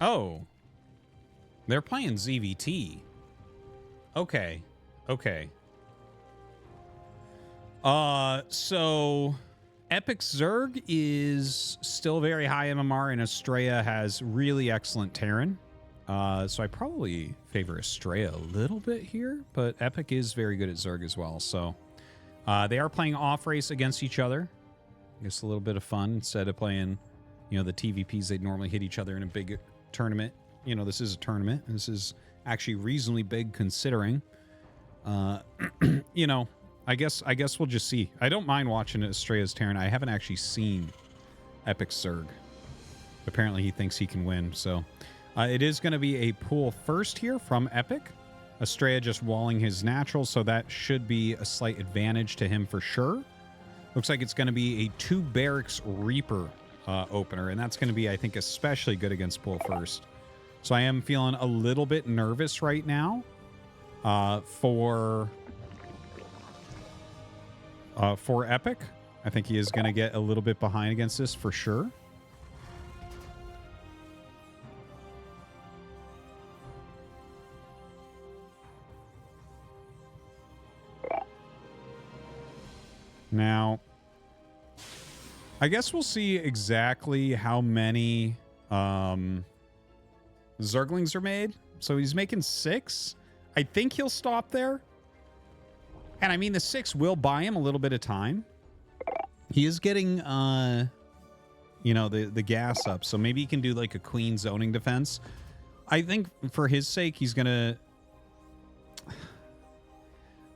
Oh. They're playing ZVT. Okay. Okay. So Epic Zerg is still very high MMR, and Astrea has really excellent Terran. So I probably favor Astrea a little bit here, but Epic is very good at Zerg as well. So they are playing off race against each other. I guess a little bit of fun instead of playing, you know, the TVPs they'd normally hit each other in a big tournament. You know, this is a tournament. This is actually reasonably big considering. You know, I guess we'll just see. I don't mind watching Astrea's Terran. I haven't actually seen Epic Zerg. Apparently he thinks he can win, so it is going to be a pool first here from Epic. Astrea just walling his natural, so that should be a slight advantage to him for sure. Looks like it's going to be a 2 Barracks Reaper opener, and that's going to be, I think, especially good against pool first. So I am feeling a little bit nervous right now for Epic. I think he is going to get a little bit behind against this for sure. Now, I guess we'll see exactly how many Zerglings are made. So he's making 6. I think he'll stop there. And I mean, the 6 will buy him a little bit of time. He is getting, you know, the gas up. So maybe he can do like a queen zoning defense. I think for his sake, he's going to...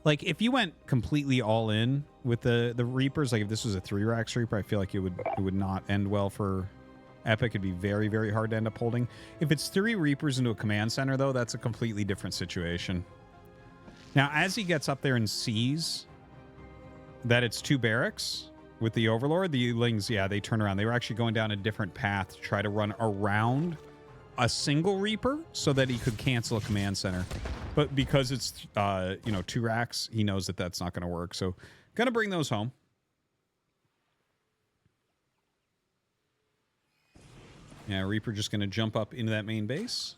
Like, if you went completely all in with the Reapers, like if this was a 3-Rax Reaper, I feel like it would not end well for Epic. It'd be very, very hard to end up holding. If it's 3 Reapers into a command center, though, that's a completely different situation. Now, as he gets up there and sees that it's 2 barracks with the Overlord, the Lings, yeah, they turn around. They were actually going down a different path to try to run around a single Reaper so that he could cancel a command center. But because it's, you know, 2 racks, he knows that that's not going to work. So, going to bring those home. Yeah, Reaper just going to jump up into that main base.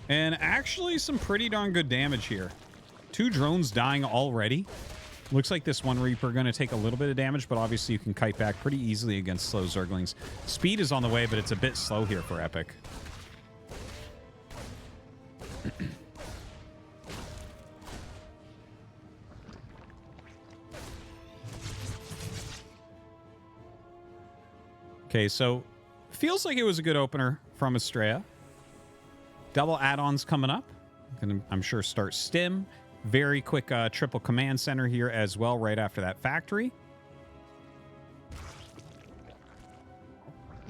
And actually some pretty darn good damage here. 2 drones dying already. Looks like this one Reaper going to take a little bit of damage, but obviously you can kite back pretty easily against slow Zerglings. Speed is on the way, but it's a bit slow here for Epic. Okay, so feels like it was a good opener from Astrea. Double add-ons coming up. Gonna, I'm sure, start Stim. Very quick triple command center here as well right after that factory.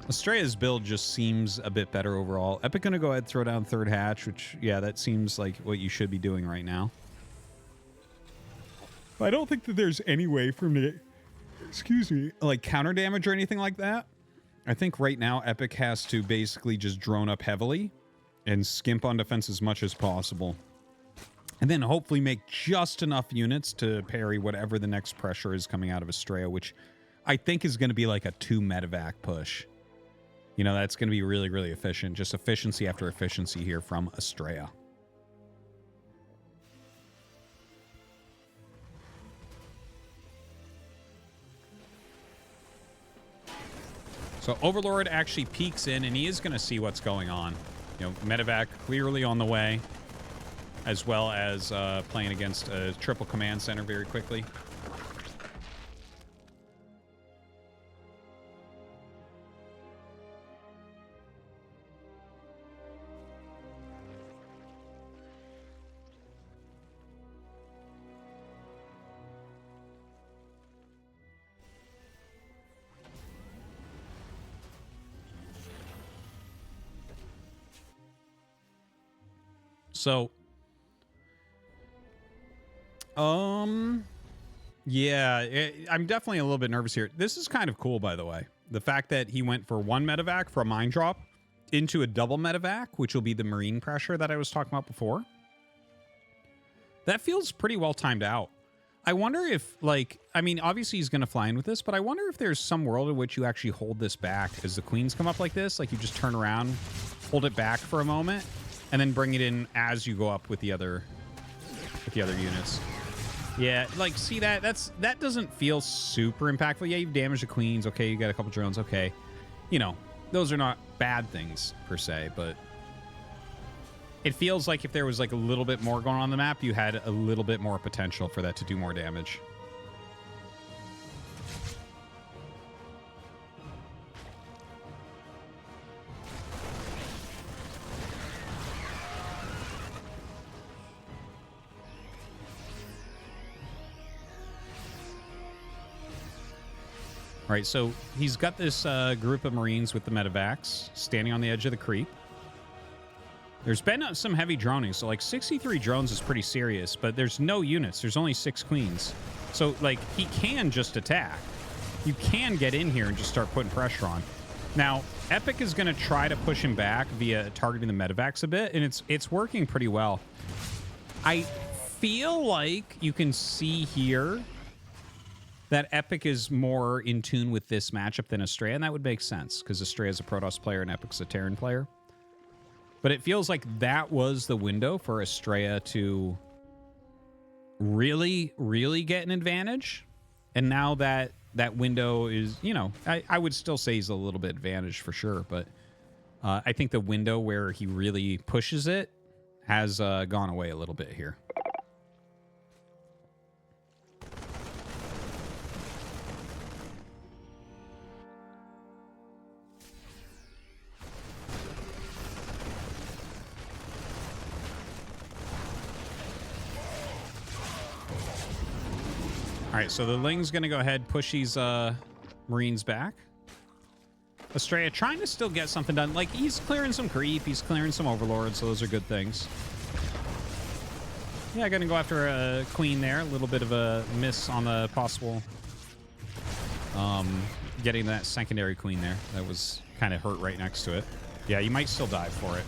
Astrea's build just seems a bit better overall. Epic gonna go ahead and throw down 3rd hatch, which, yeah, that seems like what you should be doing right now. But I don't think that there's any way for him to, excuse me, like counter damage or anything like that. I think right now Epic has to basically just drone up heavily and skimp on defense as much as possible. And then hopefully make just enough units to parry whatever the next pressure is coming out of Astrea, which I think is going to be like a 2 medevac push. You know, that's going to be really, really efficient. Just efficiency after efficiency here from Astrea. So Overlord actually peeks in, and he is going to see what's going on. You know, medevac clearly on the way, as well as playing against a triple command center very quickly. So, yeah, I'm definitely a little bit nervous here. This is kind of cool, by the way. The fact that he went for 1 medevac for a mine drop into a double medevac, which will be the marine pressure that I was talking about before. That feels pretty well timed out. I wonder if, like, I mean, obviously he's going to fly in with this, but I wonder if there's some world in which you actually hold this back as the queens come up like this. Like, you just turn around, hold it back for a moment, and then bring it in as you go up with the other units. Yeah, like, see that? That doesn't feel super impactful. Yeah, you've damaged the queens. Okay, you got a couple drones. Okay. You know, those are not bad things, per se, but it feels like if there was like a little bit more going on the map, you had a little bit more potential for that to do more damage. All right, so he's got this group of Marines with the medevacs standing on the edge of the creep. There's been some heavy droning, so like 63 drones is pretty serious, but there's no units. There's only 6 queens. So like he can just attack. You can get in here and just start putting pressure on. Now, Epic is going to try to push him back via targeting the medevacs a bit, and it's working pretty well. I feel like you can see here that Epic is more in tune with this matchup than Astrea, and that would make sense because Astrea is a Protoss player and Epic's a Terran player. But it feels like that was the window for Astrea to really, really get an advantage. And now that window is, you know, I would still say he's a little bit advantaged for sure. But I think the window where he really pushes it has gone away a little bit here. All right, so the Ling's going to go ahead, push these Marines back. Astrea trying to still get something done. Like, he's clearing some creep. He's clearing some Overlords, so those are good things. Yeah, going to go after a Queen there. A little bit of a miss on the possible getting that secondary Queen there. That was kind of hurt right next to it. Yeah, you might still dive for it.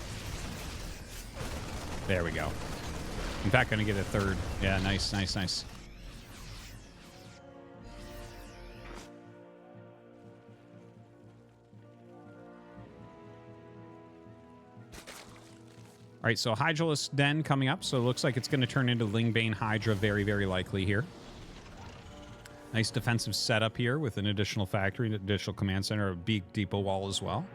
There we go. In fact, going to get a third. Yeah, nice, nice, nice. All right, so Hydralisk Den coming up, so it looks like it's going to turn into Lingbane Hydra very, very likely here. Nice defensive setup here with an additional factory, an additional command center, a big depot wall as well.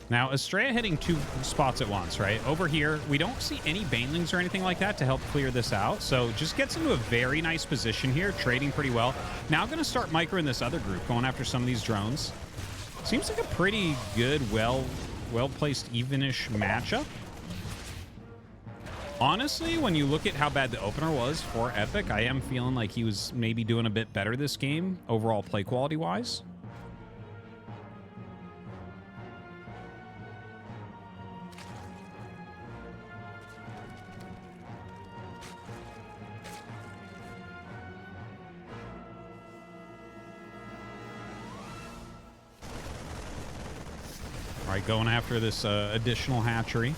Now, Astrea hitting 2 spots at once, right? Over here, we don't see any Banelings or anything like that to help clear this out. So just gets into a very nice position here, trading pretty well. Now going to start microing this other group, going after some of these drones. Seems like a pretty good, well-placed, even-ish matchup. Honestly, when you look at how bad the opener was for Epic, I am feeling like he was maybe doing a bit better this game, overall play quality-wise. Going after this additional hatchery.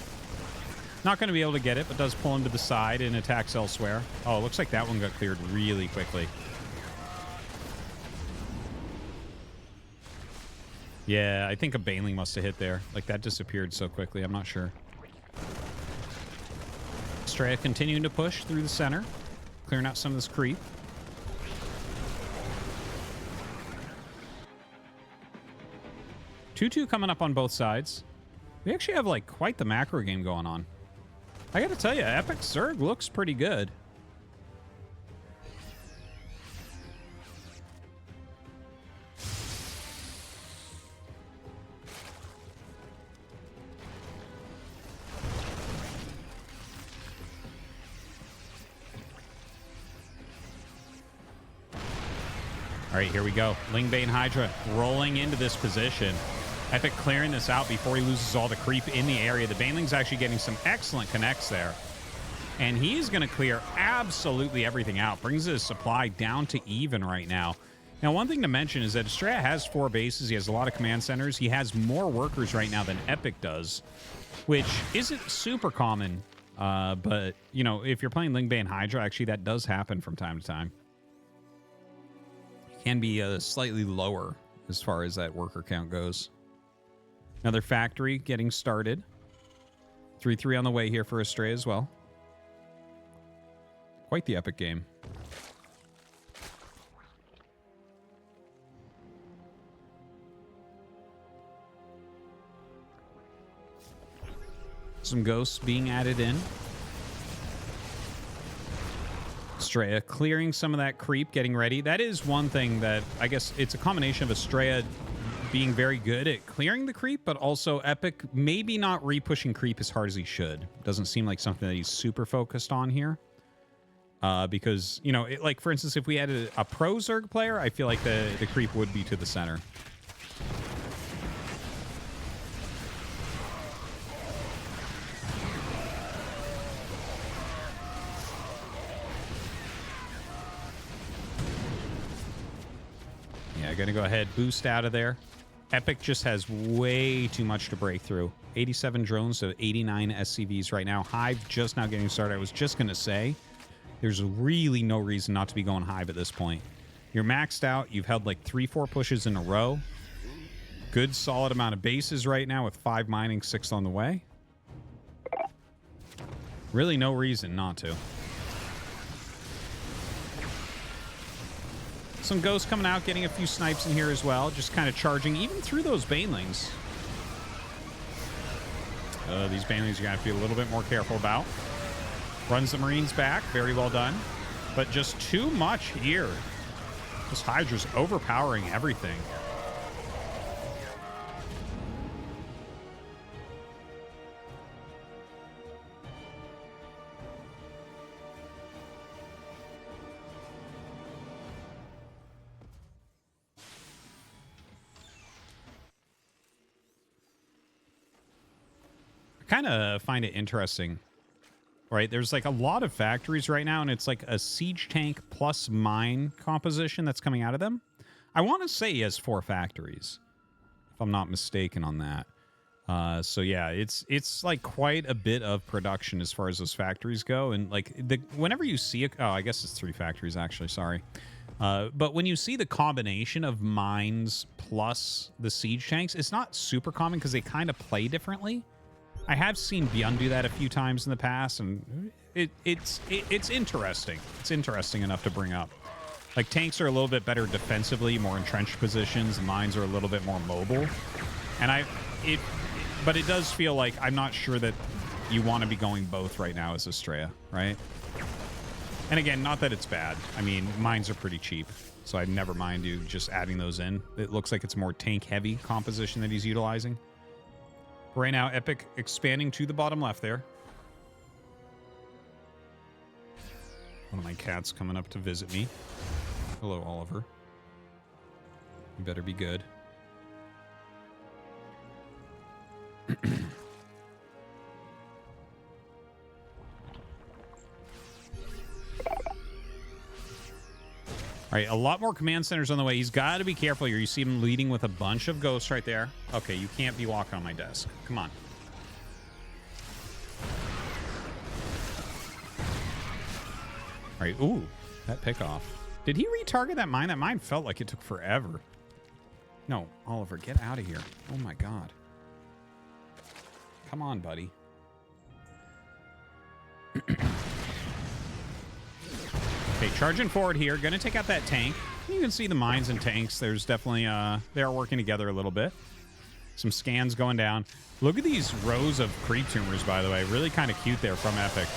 Not going to be able to get it, but does pull him to the side and attacks elsewhere. Oh, it looks like that one got cleared really quickly. Yeah, I think a Baneling must have hit there. Like, that disappeared so quickly. I'm not sure. Astrea continuing to push through the center, clearing out some of this creep. 2-2 coming up on both sides. We actually have, like, quite the macro game going on. I gotta tell you, Epic Zerg looks pretty good. All right, here we go. Lingbane Hydra rolling into this position. Epic clearing this out before he loses all the creep in the area. The Baneling's actually getting some excellent connects there. And he's going to clear absolutely everything out. Brings his supply down to even right now. Now, one thing to mention is that Astrea has 4 bases. He has a lot of command centers. He has more workers right now than Epic does, which isn't super common. But, you know, if you're playing Lingbane Hydra, actually that does happen from time to time. It can be slightly lower as far as that worker count goes. Another factory getting started. 3-3 on the way here for Astrea as well. Quite the epic game. Some ghosts being added in. Astrea clearing some of that creep, getting ready. That is one thing that I guess it's a combination of Astrea being very good at clearing the creep, but also Epic maybe not re-pushing creep as hard as he should. Doesn't seem like something that he's super focused on here. Because, you know, like, for instance, if we had a pro Zerg player, I feel like the creep would be to the center. Yeah, gonna go ahead, boost out of there. Epic just has way too much to break through. 87 drones to 89 SCVs right now. Hive just now getting started. I was just gonna say, there's really no reason not to be going Hive at this point. You're maxed out. You've held like 3-4 pushes in a row. Good solid amount of bases right now with 5 mining, 6 on the way. Really no reason not to. Some ghosts coming out, getting a few snipes in here as well. Just kind of charging even through those Banelings. These Banelings you're going to have to be a little bit more careful about. Runs the Marines back. Very well done. But just too much here. This Hydra's overpowering everything. I kind of find it interesting. Right, there's like a lot of factories right now, and it's like a siege tank plus mine composition that's coming out of them. I want to say he has 4 factories, if I'm not mistaken on that. So yeah, it's like quite a bit of production as far as those factories go, and like whenever you see it, oh, I guess it's 3 factories actually. Sorry, but when you see the combination of mines plus the siege tanks, it's not super common because they kind of play differently. I have seen Beyond do that a few times in the past, and it's interesting. It's interesting enough to bring up. Like, tanks are a little bit better defensively, more entrenched positions. Mines are a little bit more mobile. And but it does feel like I'm not sure that you want to be going both right now as Astrea, right? And again, not that it's bad. I mean, mines are pretty cheap, so I'd never mind you just adding those in. It looks like it's more tank-heavy composition that he's utilizing. Right now, Epic expanding to the bottom left there. One of my cats coming up to visit me. Hello, Oliver. You better be good. All right, a lot more command centers on the way. He's got to be careful here. You see him leading with a bunch of ghosts right there. Okay, you can't be walking on my desk. Come on. All right, ooh, that pickoff. Did he retarget that mine? That mine felt like it took forever. No, Oliver, get out of here. Oh my God. Come on, buddy. Okay, charging forward here. Going to take out that tank. You can see the mines and tanks. There's definitely, they are working together a little bit. Some scans going down. Look at these rows of creep tumors, by the way. Really kind of cute there from Epic.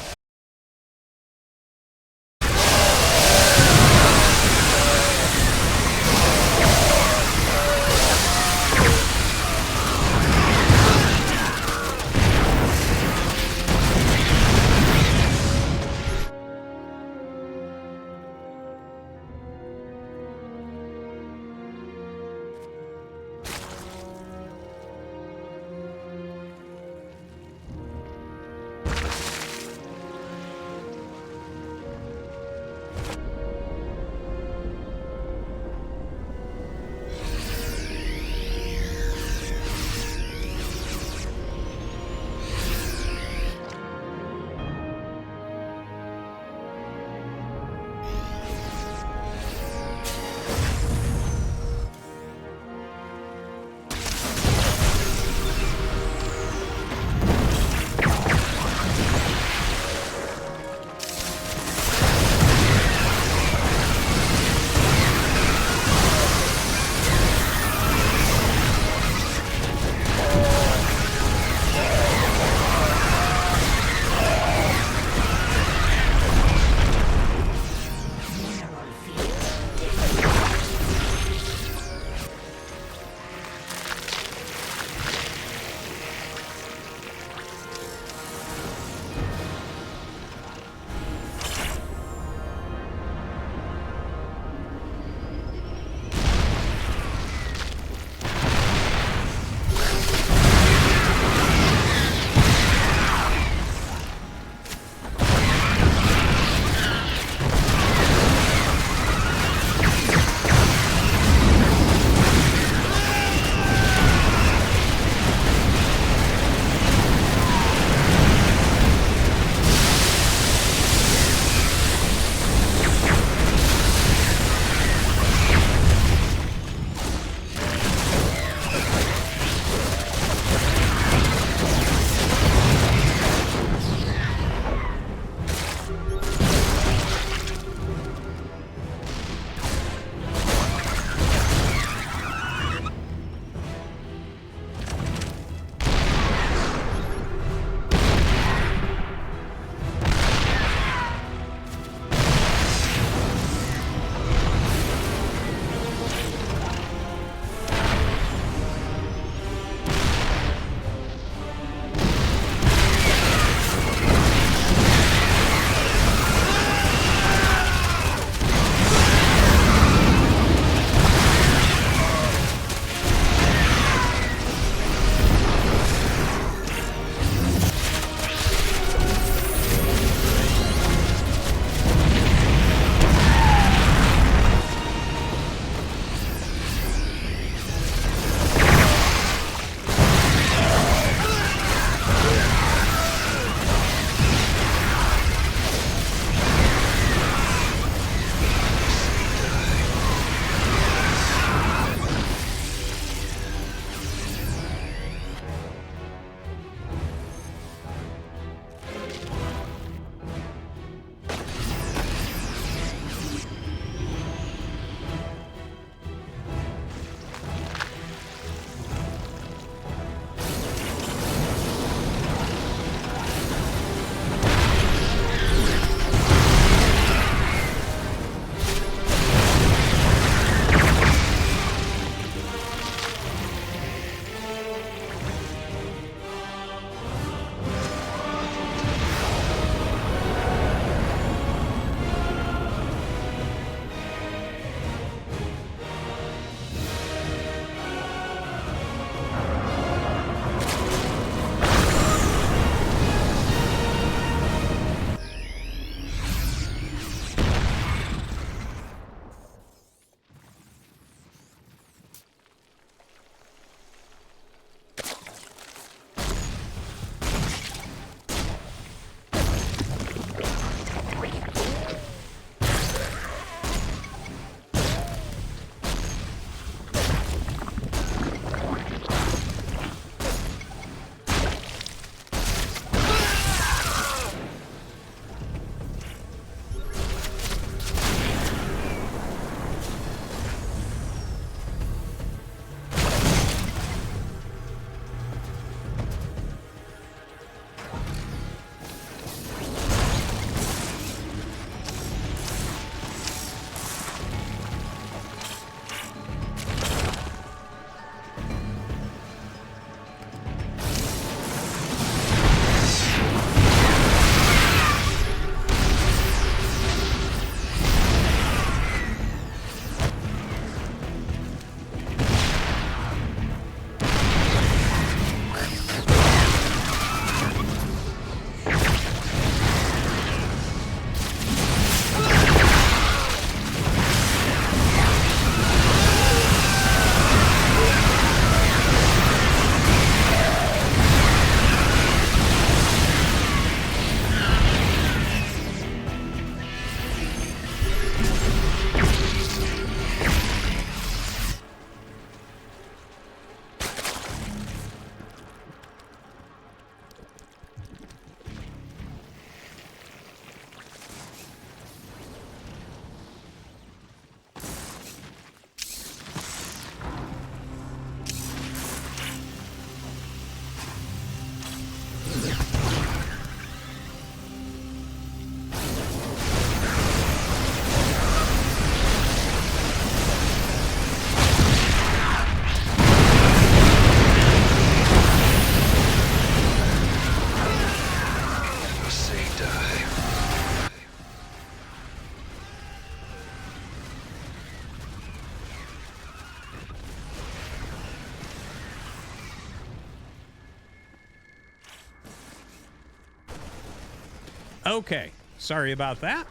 Okay, sorry about that.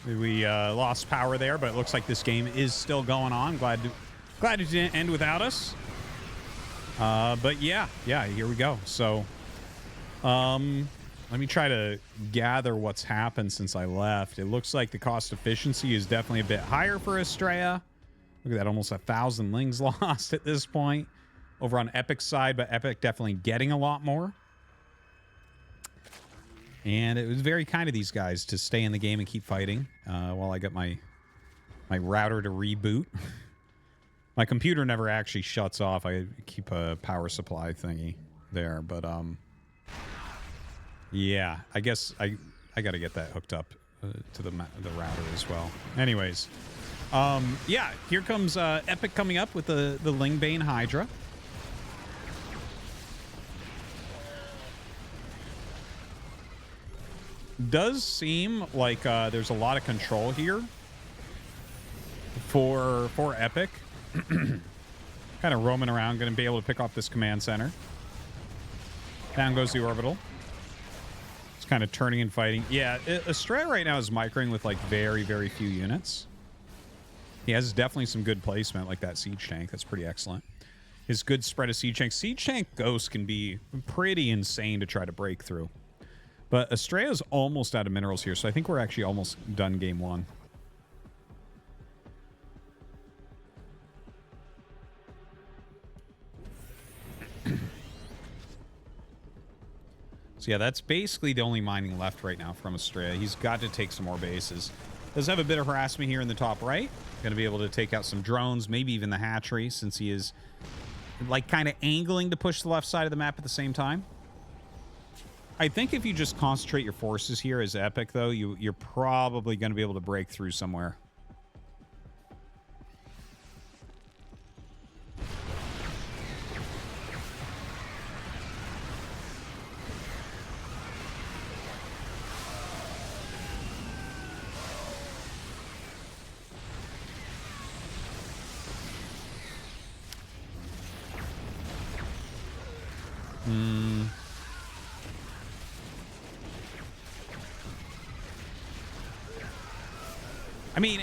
We lost power there, but it looks like this game is still going on. Glad it didn't end without us. But yeah, here we go. So, let me try to gather what's happened since I left. It looks like the cost efficiency is definitely a bit higher for Astrea. Look at that, almost 1,000 lings lost at this point over on Epic's side, but Epic definitely getting a lot more. And it was very kind of these guys to stay in the game and keep fighting while I got my router to reboot. My computer never actually shuts off. I keep a power supply thingy there, but yeah, I guess I got to get that hooked up to the router as well. Anyways, yeah, here comes Epic coming up with the Lingbane Hydra. Does seem like there's a lot of control here for Epic. Kind of roaming around, going to be able to pick off this command center. Down goes the orbital. It's kind of turning and fighting. Yeah, Astrea right now is microing with like very, very few units. He has definitely some good placement, like that siege tank. That's pretty excellent. His good spread of siege tanks. Siege tank ghosts can be pretty insane to try to break through. But Astrea's almost out of minerals here, so I think we're actually almost done game one. So yeah, that's basically the only mining left right now from Astrea. He's got to take some more bases. Does have a bit of harassment here in the top right. Going to be able to take out some drones, maybe even the hatchery, since he is like kind of angling to push the left side of the map at the same time. I think if you just concentrate your forces here as Epic, though, you're probably going to be able to break through somewhere. I mean,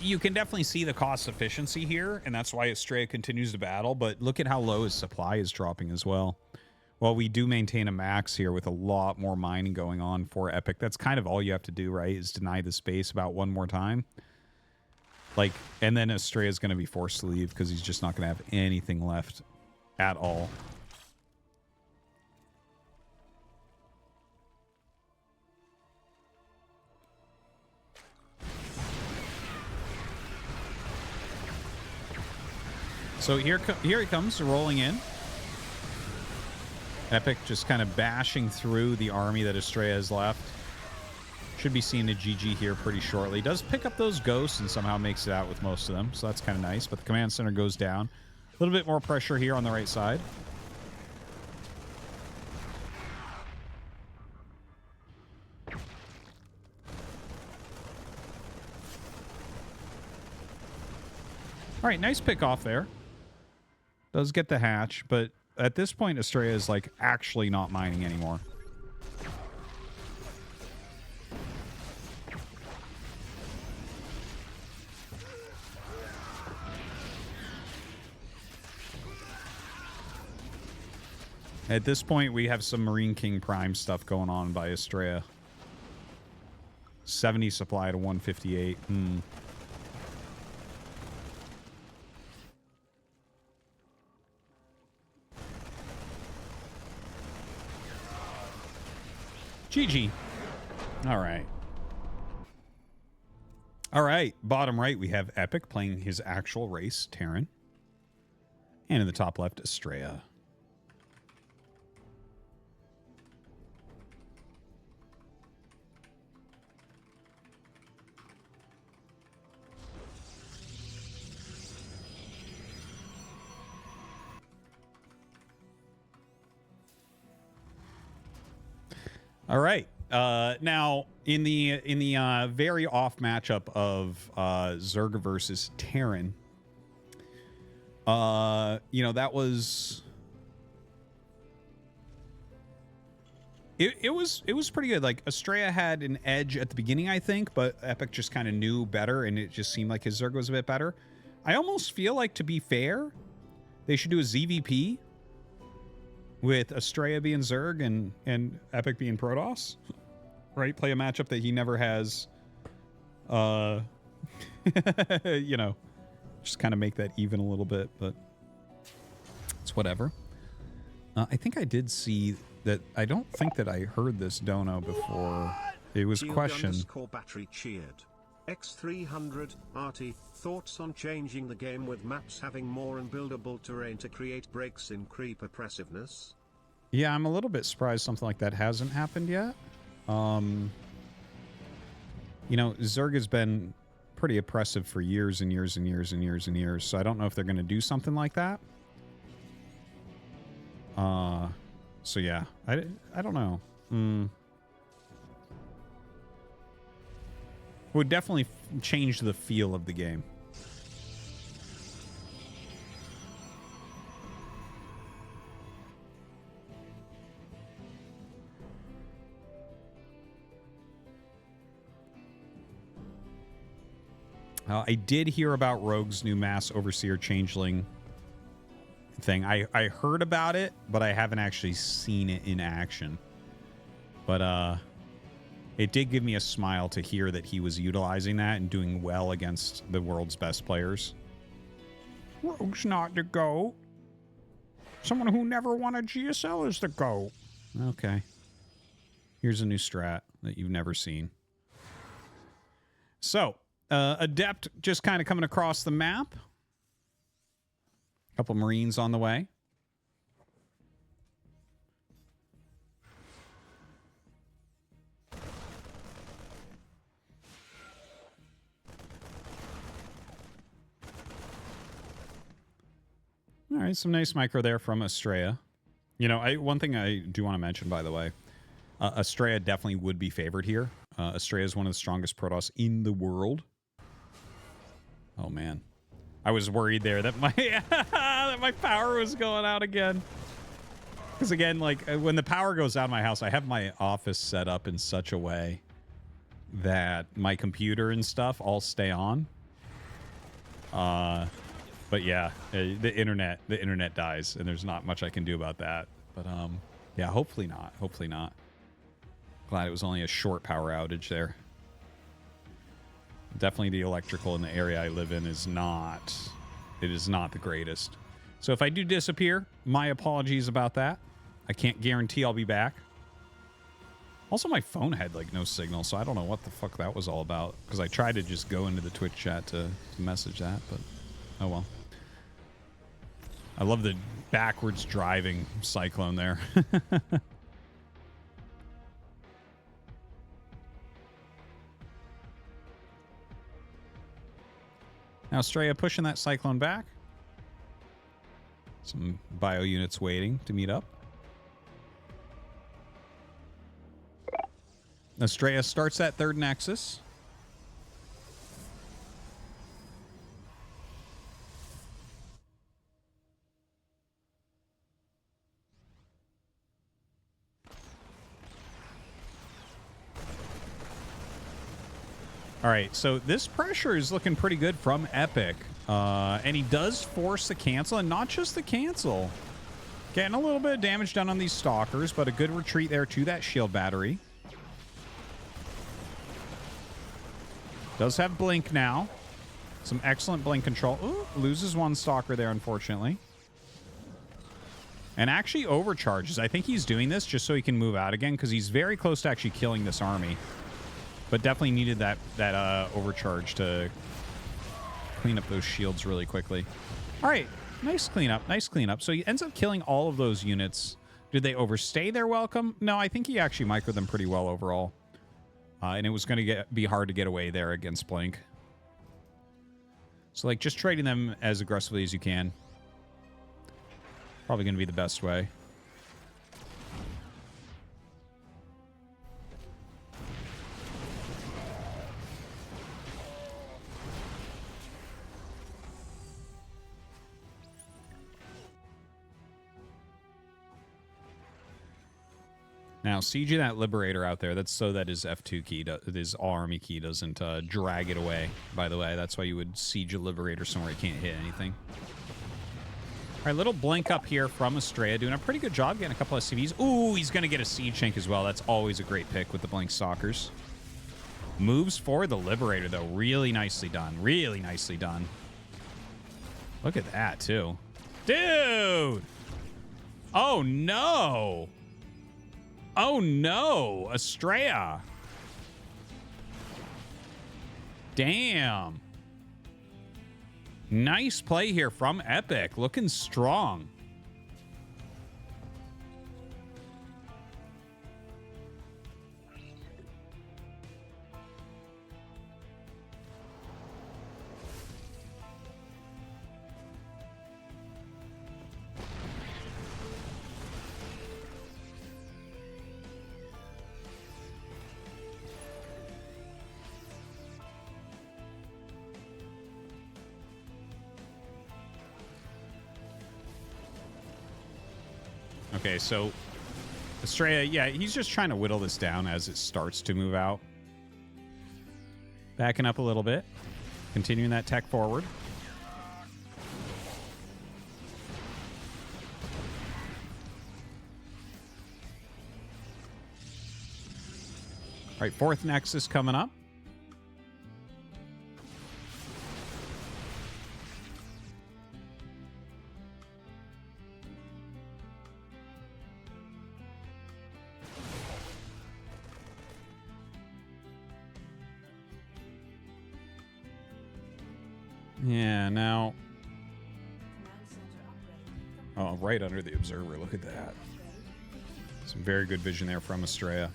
you can definitely see the cost efficiency here, and that's why Astrea continues to battle, but look at how low his supply is dropping as well. Well, we do maintain a max here with a lot more mining going on for Epic. That's kind of all you have to do, right, is deny the space about one more time. Like, and then Astrea is going to be forced to leave because he's just not going to have anything left at all. So here he comes, rolling in. Epic just kind of bashing through the army that Astrea has left. Should be seeing a GG here pretty shortly. Does pick up those ghosts and somehow makes it out with most of them, so that's kind of nice. But the command center goes down. A little bit more pressure here on the right side. All right, nice pick off there. Does get the hatch, but at this point, Astrea is like actually not mining anymore. At this point, we have some Marine King Prime stuff going on by Astrea. 70 supply to 158. GG. All right. All right. Bottom right, we have Epic playing his actual race, Terran. And in the top left, Astrea. All right. Now, in the very off matchup of Zerg versus Terran, you know, that was It was pretty good. Like Astrea had an edge at the beginning, I think, but Epic just kind of knew better, and it just seemed like his Zerg was a bit better. I almost feel like, to be fair, they should do a ZVP with Astrea being Zerg and Epic being Protoss, right? Play a matchup that he never has. You know, just kind of make that even a little bit, but it's whatever. I think I did see that. I don't think that I heard this dono before. It was questioned. Battery cheered. X300 Arty, thoughts on changing the game with maps having more unbuildable terrain to create breaks in creep oppressiveness? Yeah, I'm a little bit surprised something like that hasn't happened yet. You know, Zerg has been pretty oppressive for years and years and years and years and years, so I don't know if they're going to do something like that. So yeah, I don't know. Would definitely change the feel of the game. I did hear about Rogue's new Mass Overseer Changeling thing. I heard about it, but I haven't actually seen it in action. But it did give me a smile to hear that he was utilizing that and doing well against the world's best players. Rogue's not the GOAT. Someone who never won a GSL is the GOAT. Okay. Here's a new strat that you've never seen. So, Adept just kind of coming across the map. A couple Marines on the way. All right, some nice micro there from Astrea. You know, one thing I do want to mention, by the way, Astrea definitely would be favored here. Astrea is one of the strongest Protoss in the world. Oh, man. I was worried there that my that my power was going out again. Because, again, like, when the power goes out in my house, I have my office set up in such a way that my computer and stuff all stay on. But, yeah, the internet dies, and there's not much I can do about that. But, yeah, hopefully not. Hopefully not. Glad it was only a short power outage there. Definitely the electrical in the area I live in is not the greatest. So if I do disappear, my apologies about that. I can't guarantee I'll be back. Also, my phone had like no signal, so I don't know what the fuck that was all about, because I tried to just go into the Twitch chat to message that, but oh well. I love the backwards driving cyclone there. Now Astrea pushing that cyclone back. Some bio units waiting to meet up. Astrea starts that third nexus. All right, so this pressure is looking pretty good from Epic. And he does force the cancel, and not just the cancel. Getting a little bit of damage done on these stalkers, but a good retreat there to that shield battery. Does have blink now. Some excellent blink control. Ooh, loses one stalker there, unfortunately. And actually overcharges. I think he's doing this just so he can move out again, because he's very close to actually killing this army. But definitely needed that overcharge to clean up those shields really quickly. All right, nice cleanup, nice cleanup. So he ends up killing all of those units. Did they overstay their welcome? No, I think he actually microed them pretty well overall. And it was going to be hard to get away there against Blink. So, like, just trading them as aggressively as you can. Probably going to be the best way. Now, sieging that Liberator out there, that's so that his F2 key, his army key doesn't drag it away, by the way. That's why you would siege a Liberator somewhere it can't hit anything. All right, little blink up here from Astrea, doing a pretty good job getting a couple of SCVs. Ooh, he's going to get a Siege Tank as well. That's always a great pick with the Blink Stalkers. Moves for the Liberator, though. Really nicely done. Really nicely done. Look at that, too. Dude! Oh, no! Oh, no! Astrea! Damn. Nice play here from Epic. Looking strong. Okay, so Astrea, yeah, he's just trying to whittle this down as it starts to move out. Backing up a little bit. Continuing that tech forward. All right, fourth Nexus coming up. Yeah, now... Oh, right under the observer. Look at that. Some very good vision there from Astrea.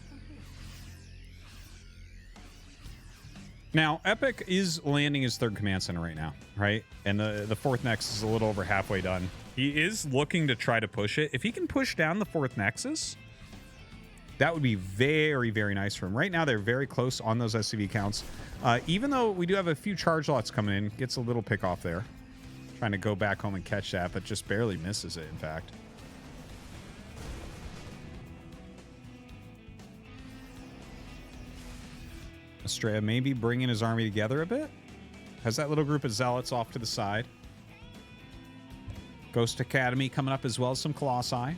Now, Epic is landing his third command center right now, right? And the fourth Nexus is a little over halfway done. He is looking to try to push it. If he can push down the fourth Nexus, that would be very, very nice for him. Right now, they're very close on those SCV counts. Even though we do have a few charge lots coming in, gets a little pick off there. Trying to go back home and catch that, but just barely misses it, in fact. Astrea maybe bringing his army together a bit. Has that little group of zealots off to the side. Ghost Academy coming up as well as some Colossi.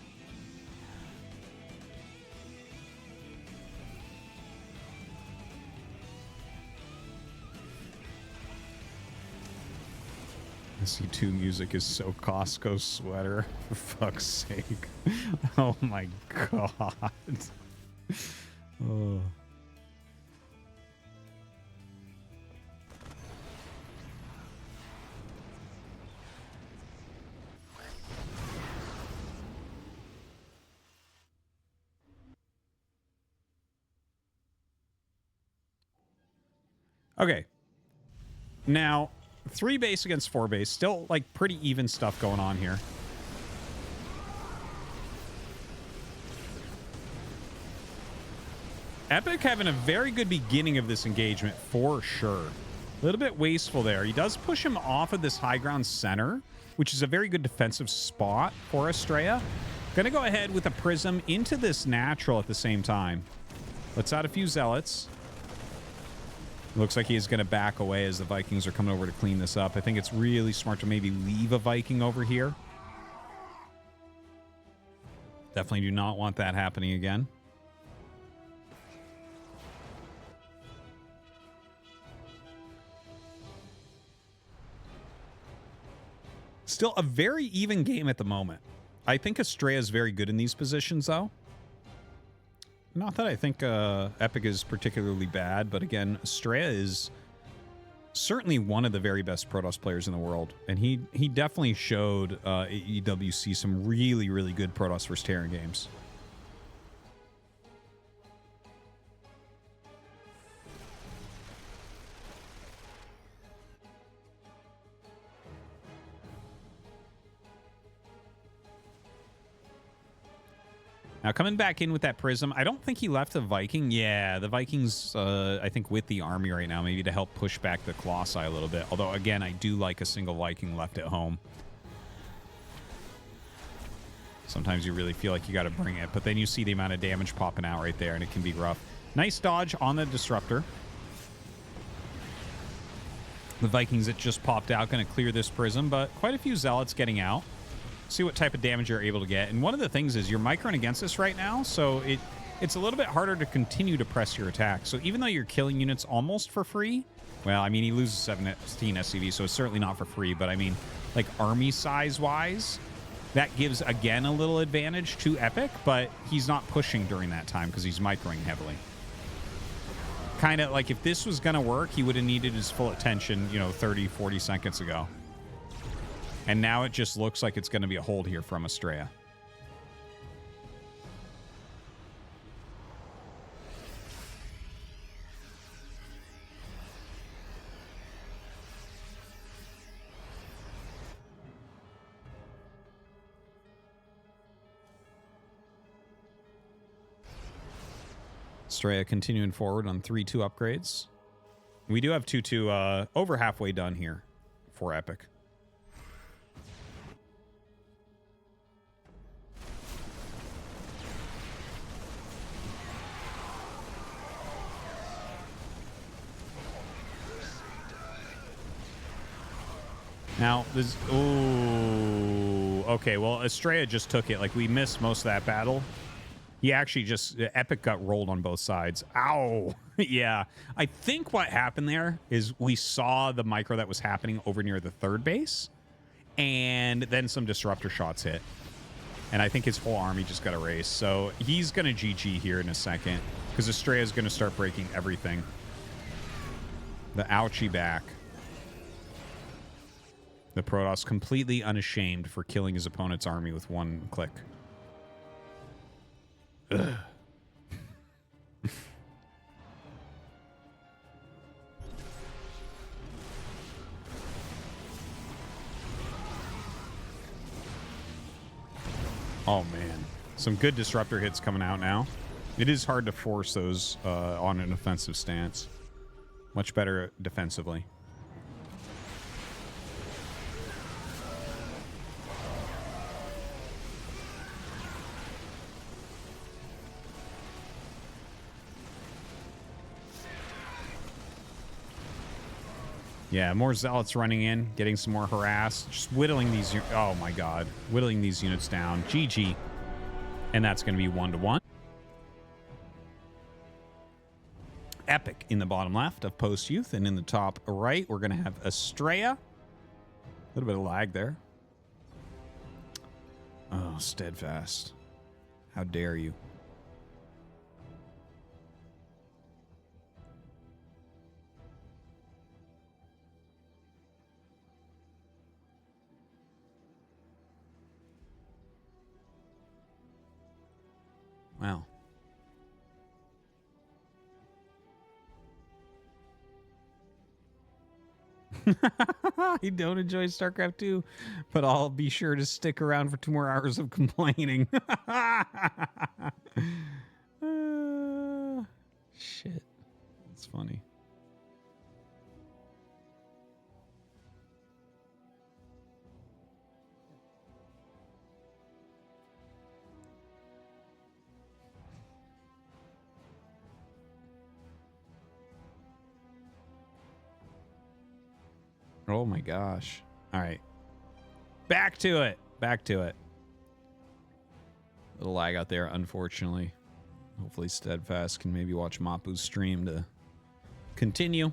SC2 music is so Costco sweater, for fuck's sake. Oh my god. Oh. Okay. Now, 3 base against 4 base. Still, like, pretty even stuff going on here. Epic having a very good beginning of this engagement, for sure. A little bit wasteful there. He does push him off of this high ground center, which is a very good defensive spot for Astrea. Gonna go ahead with a Prism into this natural at the same time. Let's out a few Zealots. Looks like he's going to back away as the Vikings are coming over to clean this up. I think it's really smart to maybe leave a Viking over here. Definitely do not want that happening again. Still a very even game at the moment. I think Astrea is very good in these positions, though. Not that I think Epic is particularly bad, but again, Astrea is certainly one of the very best Protoss players in the world. And he definitely showed at EWC some really, really good Protoss vs. Terran games. Now, coming back in with that Prism, I don't think he left a Viking. Yeah, the Vikings, I think, with the army right now, maybe to help push back the Colossi a little bit. Although, again, I do like a single Viking left at home. Sometimes you really feel like you got to bring it, but then you see the amount of damage popping out right there, and it can be rough. Nice dodge on the Disruptor. The Vikings that just popped out going to clear this Prism, but quite a few Zealots getting out. See what type of damage you're able to get. And one of the things is you're microing against this right now, so it's a little bit harder to continue to press your attack. So even though you're killing units almost for free, well, I mean, he loses 17 SCV, so it's certainly not for free, but I mean, like army size-wise, that gives, again, a little advantage to Epic, but he's not pushing during that time because he's microing heavily. Kind of like if this was going to work, he would have needed his full attention, 30, 40 seconds ago. And now it just looks like it's going to be a hold here from Astrea. Astrea continuing forward on 3-2 upgrades. We do have 2-2 over halfway done here for Epic. Now, this... Ooh. Okay, well, Astrea just took it. Like, we missed most of that battle. He actually just... Epic got rolled on both sides. Ow! Yeah. I think what happened there is we saw the micro that was happening over near the third base, and then some disruptor shots hit. And I think his whole army just got erased. So he's going to GG here in a second, because Astrea is going to start breaking everything. The ouchie back. The Protoss completely unashamed for killing his opponent's army with one click. Ugh. Oh, man. Some good disruptor hits coming out now. It is hard to force those on an offensive stance. Much better defensively. Yeah, more Zealots running in, getting some more harass, just whittling these... Oh, my God. Whittling these units down. GG. And that's going to be 1-1. Epic in the bottom left of Post Youth, and in the top right, we're going to have Astrea. A little bit of lag there. Oh, Steadfast. How dare you. Wow. I don't enjoy StarCraft 2, but I'll be sure to stick around for 2 more hours of complaining. Shit. That's funny. Oh my gosh. All right. Back to it. Back to it. A little lag out there, unfortunately. Hopefully Steadfast can maybe watch Mapu's stream to continue.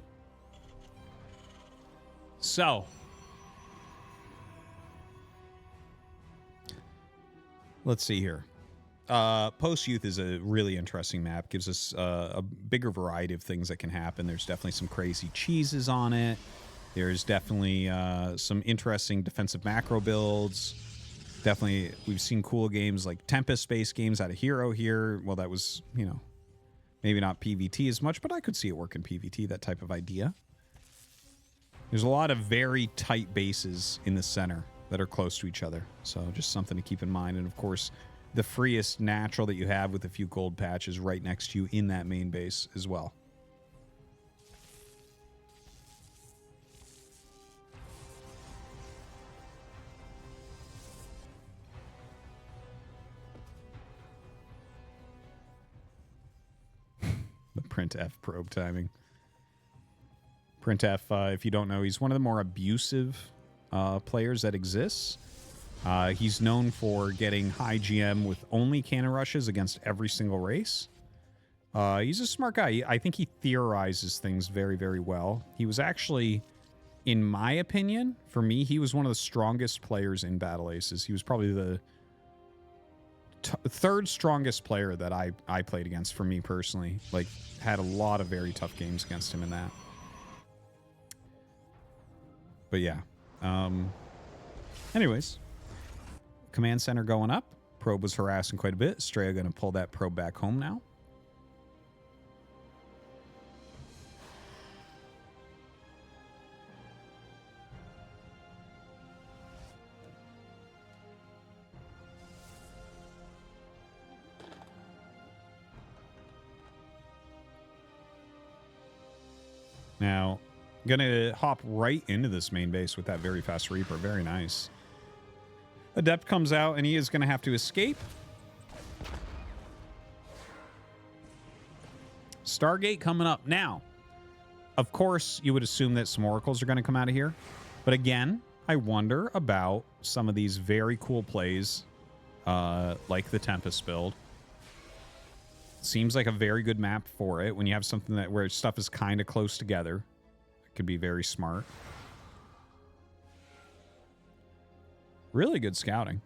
So. Let's see here. Post Youth is a really interesting map. Gives us a bigger variety of things that can happen. There's definitely some crazy cheeses on it. There's definitely some interesting defensive macro builds. Definitely, we've seen cool games like Tempest-based games out of Hero here. Well, that was, maybe not PvT as much, but I could see it work in PvT, that type of idea. There's a lot of very tight bases in the center that are close to each other. So just something to keep in mind. And, of course, the freest natural that you have with a few gold patches right next to you in that main base as well. Printf probe timing. Printf, if you don't know, he's one of the more abusive players that exists. He's known for getting high GM with only cannon rushes against every single race. He's a smart guy. I think he theorizes things very, very well. He was actually, in my opinion, for me, he was one of the strongest players in Battle Aces. He was probably the third strongest player that I played against for me personally. Like, had a lot of very tough games against him in that. But yeah. Anyways. Command center going up. Probe was harassing quite a bit. Astrea going to pull that probe back home now. Now, gonna hop right into this main base with that very fast Reaper. Very nice. Adept comes out, and he is gonna have to escape. Stargate coming up. Now, of course, you would assume that some oracles are gonna come out of here. But again, I wonder about some of these very cool plays, like the Tempest build. Seems like a very good map for it when you have something that where stuff is kind of close together. It could be very smart. Really good scouting.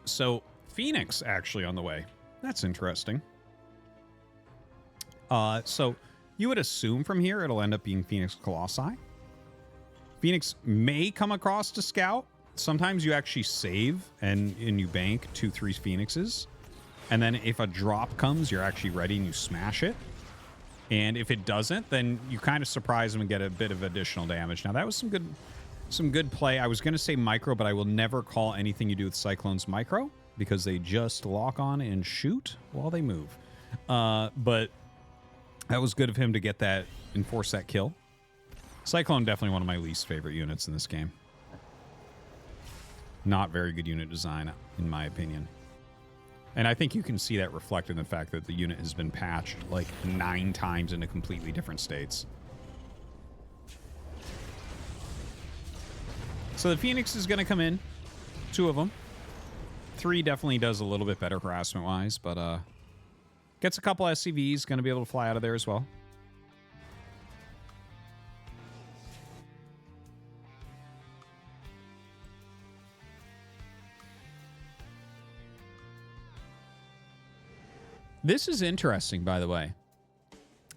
So, Phoenix actually on the way. That's interesting. So, you would assume from here it'll end up being Phoenix Colossi. Phoenix may come across to scout. Sometimes you actually save and you bank 2-3 Phoenixes. And then if a drop comes, you're actually ready and you smash it. And if it doesn't, then you kind of surprise them and get a bit of additional damage. Now, that was some good play. I was going to say micro, but I will never call anything you do with Cyclones micro because they just lock on and shoot while they move. But that was good of him to get that, enforce that kill. Cyclone, definitely one of my least favorite units in this game. Not very good unit design, in my opinion. And I think you can see that reflected in the fact that the unit has been patched like 9 times into completely different states. So the Phoenix is going to come in. 2 of them. 3 definitely does a little bit better harassment-wise, but gets a couple SCVs. Going to be able to fly out of there as well. This is interesting, by the way.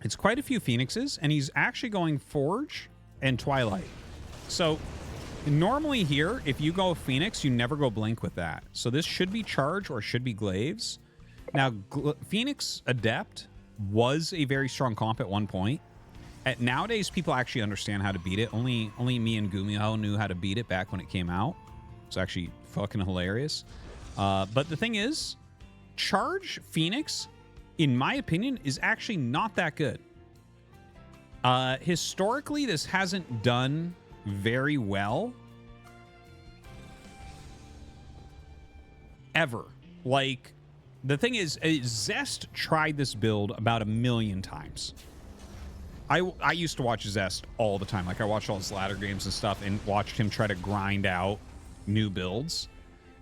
It's quite a few Phoenixes, and he's actually going Forge and Twilight. So normally here, if you go Phoenix, you never go Blink with that. So this should be Charge or should be Glaives. Now, Phoenix Adept was a very strong comp at one point. Nowadays, people actually understand how to beat it. Only me and Gumiho knew how to beat it back when it came out. It's actually fucking hilarious. But the thing is, Charge Phoenix, in my opinion, is actually not that good. Historically, this hasn't done very well. Ever. Like, the thing is, Zest tried this build about 1 million times. I used to watch Zest all the time. Like, I watched all his ladder games and stuff and watched him try to grind out new builds.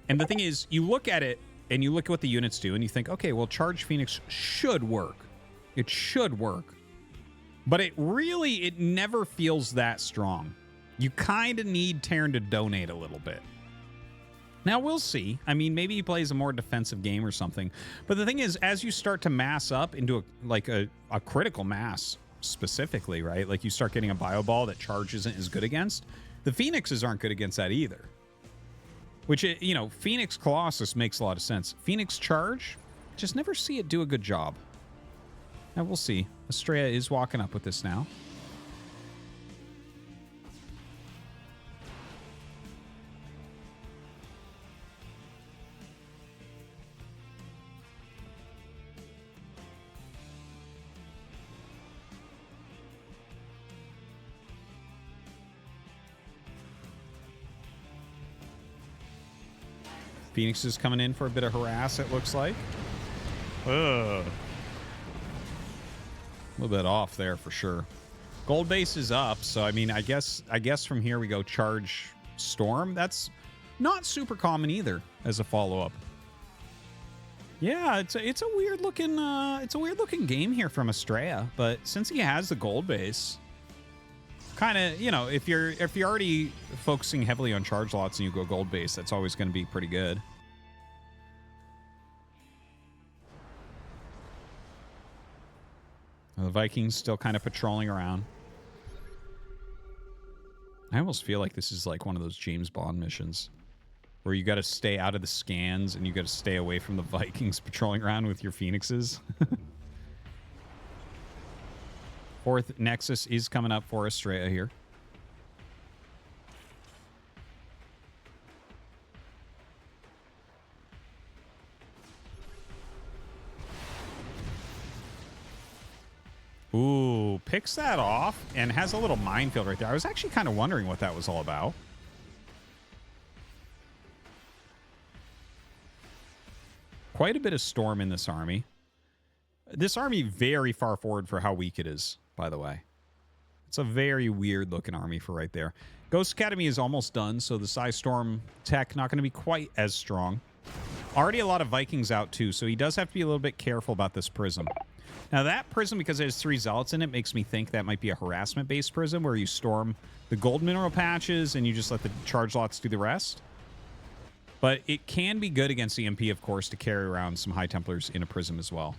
And the thing is, you look at it, and you look at what the units do, and you think, okay, well, Charge Phoenix should work. It should work. But it never feels that strong. You kind of need Terran to donate a little bit. Now, we'll see. I mean, maybe he plays a more defensive game or something. But the thing is, as you start to mass up into a critical mass, specifically, right? Like, you start getting a Bio Ball that Charge isn't as good against. The Phoenixes aren't good against that either. Which, you know, Phoenix Colossus makes a lot of sense. Phoenix Charge, just never see it do a good job. Now, we'll see. Astrea is walking up with this now. Phoenix is coming in for a bit of harass, it looks like. A little bit off there for sure. Gold base is up, so I mean, I guess from here we go charge Storm. That's not super common either as a follow-up. Yeah, it's a weird looking game here from Astrea, but since he has the gold base, kind of, you know, if you're already focusing heavily on charge lots and you go gold base, that's always going to be pretty good. The Vikings still kind of patrolling around. I almost feel like this is like one of those James Bond missions where you got to stay out of the scans and you got to stay away from the Vikings patrolling around with your Phoenixes. Fourth Nexus is coming up for Astrea here. Ooh, picks that off and has a little minefield right there. I was actually kind of wondering what that was all about. Quite a bit of Storm in this army. This army very far forward for how weak it is, by the way. It's a very weird looking army for right there. Ghost Academy is almost done, so the Psy Storm tech not going to be quite as strong. Already a lot of Vikings out too, so he does have to be a little bit careful about this prism. Now that prism, because it has 3 zealots in it, makes me think that might be a harassment-based prism where you storm the gold mineral patches and you just let the charge lots do the rest. But it can be good against the MP, of course, to carry around some High Templars in a prism as well.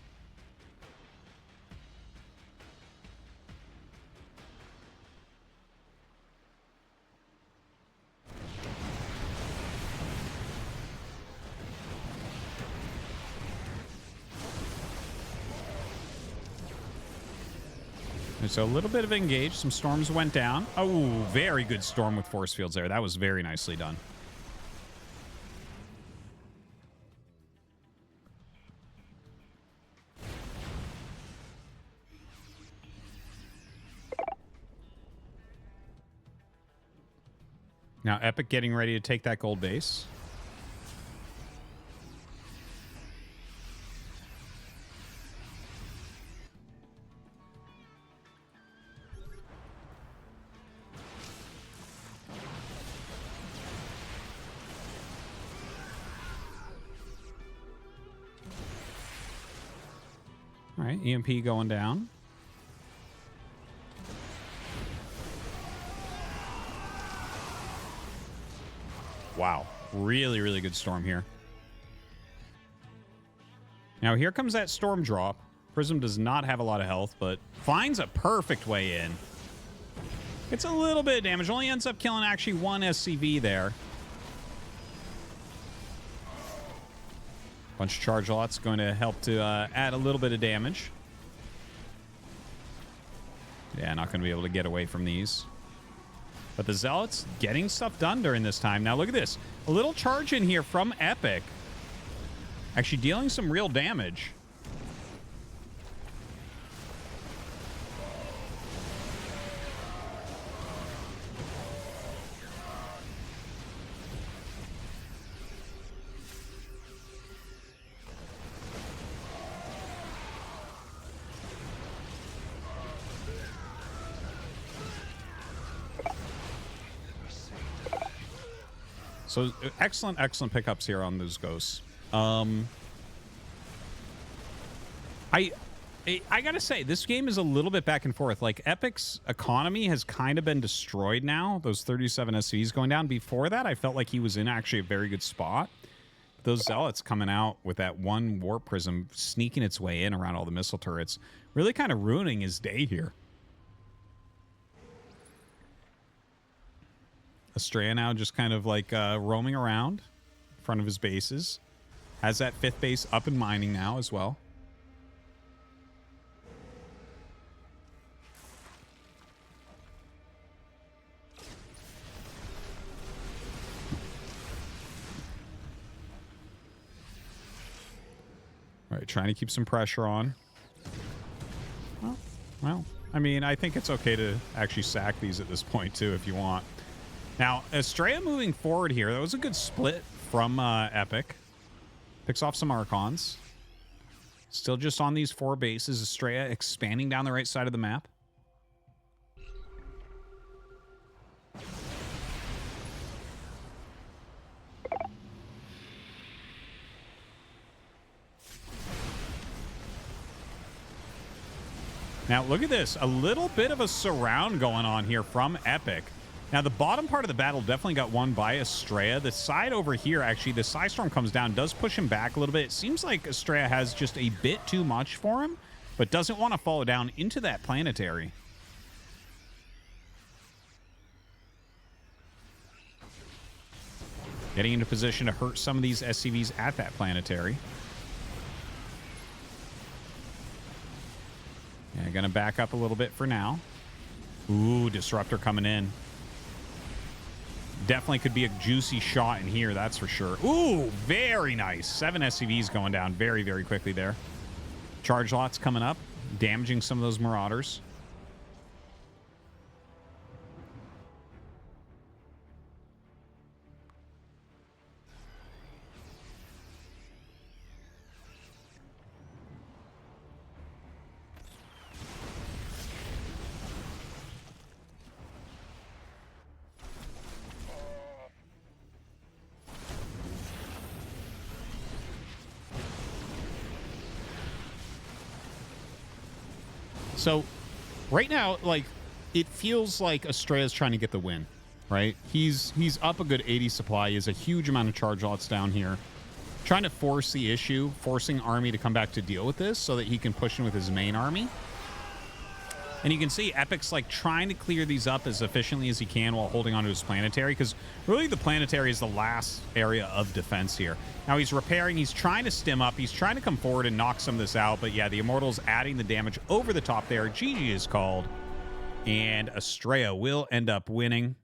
So a little bit of engage. Some storms went down. Oh, very good storm with force fields there. That was very nicely done. Now Epic getting ready to take that gold base. All right, EMP going down. Wow, really, really good storm here. Now here comes that storm drop. Prism does not have a lot of health, but finds a perfect way in. It's a little bit of damage. Only ends up killing actually 1 SCV there. Bunch of charge lots going to help to add a little bit of damage. Yeah, not going to be able to get away from these. But the Zealots getting stuff done during this time. Now look at this. A little charge in here from Epic. Actually dealing some real damage. So excellent, excellent pickups here on those ghosts. I gotta say, this game is a little bit back and forth. Like, Epic's economy has kind of been destroyed now. Those 37 SCVs going down. Before that, I felt like he was in actually a very good spot. Those Zealots coming out with that 1 Warp Prism, sneaking its way in around all the missile turrets, really kind of ruining his day here. Astrea now just kind of like roaming around in front of his bases. Has that 5th base up and mining now as well. All right, trying to keep some pressure on. Well, I mean, I think it's okay to actually sack these at this point too if you want. Now, Astrea moving forward here, that was a good split from Epic. Picks off some Archons. Still just on these 4 bases. Astrea expanding down the right side of the map. Now, look at this. A little bit of a surround going on here from Epic. Now, the bottom part of the battle definitely got won by Astrea. The side over here, actually, the Psystorm comes down, does push him back a little bit. It seems like Astrea has just a bit too much for him, but doesn't want to follow down into that planetary. Getting into position to hurt some of these SCVs at that planetary. Yeah, gonna back up a little bit for now. Ooh, Disruptor coming in. Definitely could be a juicy shot in here, that's for sure. Ooh, very nice. 7 SCVs going down very, very quickly there. Charge lots coming up, damaging some of those Marauders. So right now, like, it feels like Astrea's trying to get the win, right? He's up a good 80 supply. He has a huge amount of charge lots down here. Trying to force the issue, forcing Army to come back to deal with this so that he can push in with his main army. And you can see Epic's like trying to clear these up as efficiently as he can while holding onto his planetary, because really the planetary is the last area of defense here. Now he's repairing, he's trying to stim up, he's trying to come forward and knock some of this out, but yeah, the Immortals adding the damage over the top there. GG is called, and Astrea will end up winning.